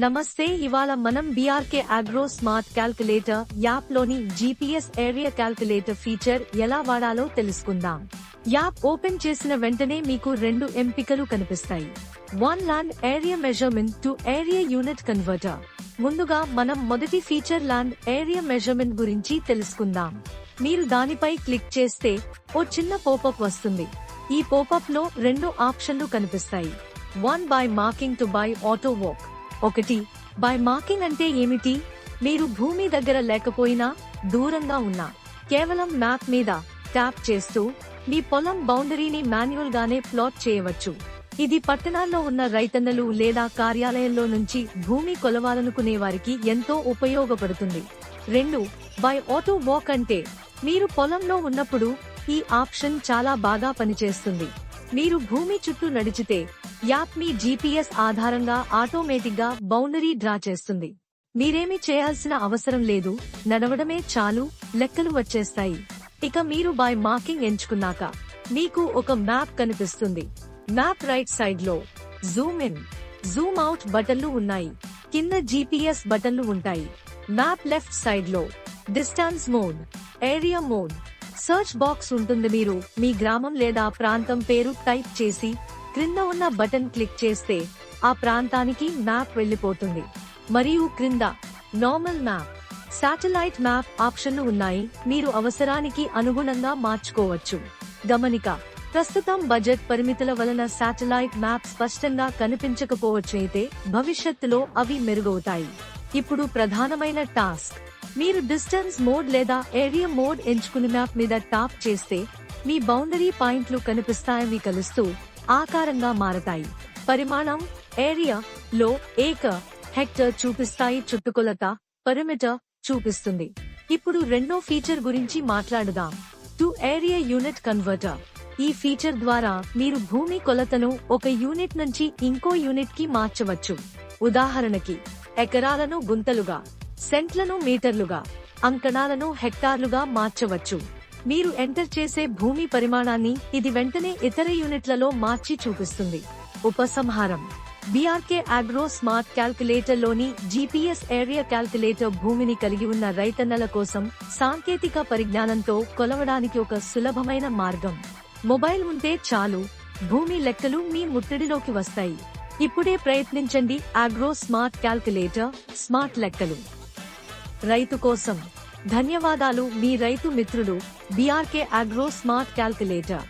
నమస్తే, ఇవాళ మనం BRK agro smart calculator app లోని జీపీఎస్ ఏరియా క్యాల్కులేటర్ ఫీచర్ ఎలా వాడాలో తెలుసుకుందాం. యాప్ ఓపెన్ చేసిన వెంటనే మీకు రెండు ఎంపికలు కనిపిస్తాయి. 1 land area measurement to area unit converter. ముందుగా మనం మొదటి ఫీచర్ ల్యాండ్ ఏరియా మెజర్మెంట్ గురించి తెలుసుకుందాం. మీరు దానిపై క్లిక్ చేస్తే ఓ చిన్న పోపప్ వస్తుంది. ఈ పోపప్ లో రెండు ఆప్షన్లు కనిపిస్తాయి. 1 by marking to buy auto walk. 1 by marking అంటే ఏమిటి? మీరు భూమి దగ్గర లేకపోయినా, దూరంగా ఉన్నా కేవలం మ్యాప్ మీద ట్యాప్ చేస్తూ మీ పొలం బౌండరీని మాన్యువల్ గానే ప్లాట్ చేయవచ్చు. ఇది పట్టణాల్లో ఉన్న రైతన్నలు లేదా కార్యాలయంలో నుంచి భూమి కొలవాలనుకునే వారికి ఎంతో ఉపయోగపడుతుంది. 2 బై ఆటో వాక్ అంటే మీరు పొలంలో ఉన్నప్పుడు ఈ ఆప్షన్ చాలా బాగా పనిచేస్తుంది. మీరు భూమి చుట్టూ నడిచితే యాప్ మీ జీపీఎస్ ఆధారంగా ఆటోమేటిక్ గా బౌండరీ డ్రా చేస్తుంది. మీరేమీ చేయాల్సిన అవసరం లేదు, నడవడమే చాలు, లెక్కలు వచ్చేస్తాయి. ఇక మీరు బై మార్కింగ్ ఎంచుకున్నాక మీకు ఒక మ్యాప్ కనిపిస్తుంది. మ్యాప్ రైట్ సైడ్ లో జూమ్ ఇన్, జూమ్ అవుట్ బటన్లు ఉన్నాయి. కింద జీపీఎస్ బటన్లు ఉంటాయి. మ్యాప్ లెఫ్ట్ సైడ్ లో distance mode, area mode, search box ఉంటుంది. మీరు మీ గ్రామం లేదా ప్రాంతం పేరు టైప్ చేసి క్రింద ఉన్న బటన్ క్లిక్ చేస్తే ఆ ప్రాంతానికి మ్యాప్ వెళ్లిపోతుంది. మరియు క్రింద నార్మల్ మ్యాప్, శాటిలైట్ మ్యాప్ ఆప్షన్లు ఉన్నాయి. మీరు అవసరానికి అనుగుణంగా మార్చుకోవచ్చు. గమనిక: ప్రస్తుతం బడ్జెట్ పరిమితుల వలన శాటిలైట్ మ్యాప్ స్పష్టంగా కనిపించకపోవచ్చు, అయితే భవిష్యత్తులో అవి మెరుగవుతాయి. ఇప్పుడు ప్రధానమైన టాస్క్, మీరు డిస్టెన్స్ మోడ్ లేదా ఏరియా మోడ్ ఎంచుకుని మ్యాప్ మీద టాప్ చేస్తే మీ బౌండరీ పాయింట్లు కనిపిస్తాయి, కలుస్తూ ఆకారంగా మారతాయి. పరిమాణం ఏరియా లో హెక్టర్ చూపిస్తాయి, చుట్టుకొలత పరిమిటర్ చూపిస్తుంది. ఇప్పుడు రెండో ఫీచర్ గురించి మాట్లాడుదాం. To area unit converter. ఈ ఫీచర్ ద్వారా మీరు భూమి కొలతను ఒక యూనిట్ నుంచి ఇంకో యూనిట్ కి మార్చవచ్చు. ఉదాహరణకి ఎకరాలను గుంతలుగా, సెంట్లను మీటర్లుగా, అంకణాలను హెక్టార్లుగా మార్చవచ్చు. మీరు ఎంటర్ చేసే భూమి పరిమాణాన్ని ఇది వెంటనే ఇతర యూనిట్లలో మార్చి చూపిస్తుంది. ఉపసంహారం: బీఆర్కే అగ్రో స్మార్ట్ క్యాల్కులేటర్ లోని జీపీఎస్ ఏరియా క్యాల్కులేటర్ భూమిని కలిగి ఉన్న రైతన్నల కోసం సాంకేతిక పరిజ్ఞానంతో కొలవడానికి ఒక సులభమైన మార్గం. మొబైల్ ఉంటే చాలు, భూమి లెక్కలు మీ ముట్టడిలోకి వస్తాయి. ఇప్పుడే ప్రయత్నించండి. అగ్రో స్మార్ట్ క్యాల్కులేటర్, స్మార్ట్ లెక్కలు రైతు కోసం. ధన్యవాదాలు. మీ రైతు మిత్రుడు బీఆర్కే అగ్రో స్మార్ట్ క్యాల్కులేటర్.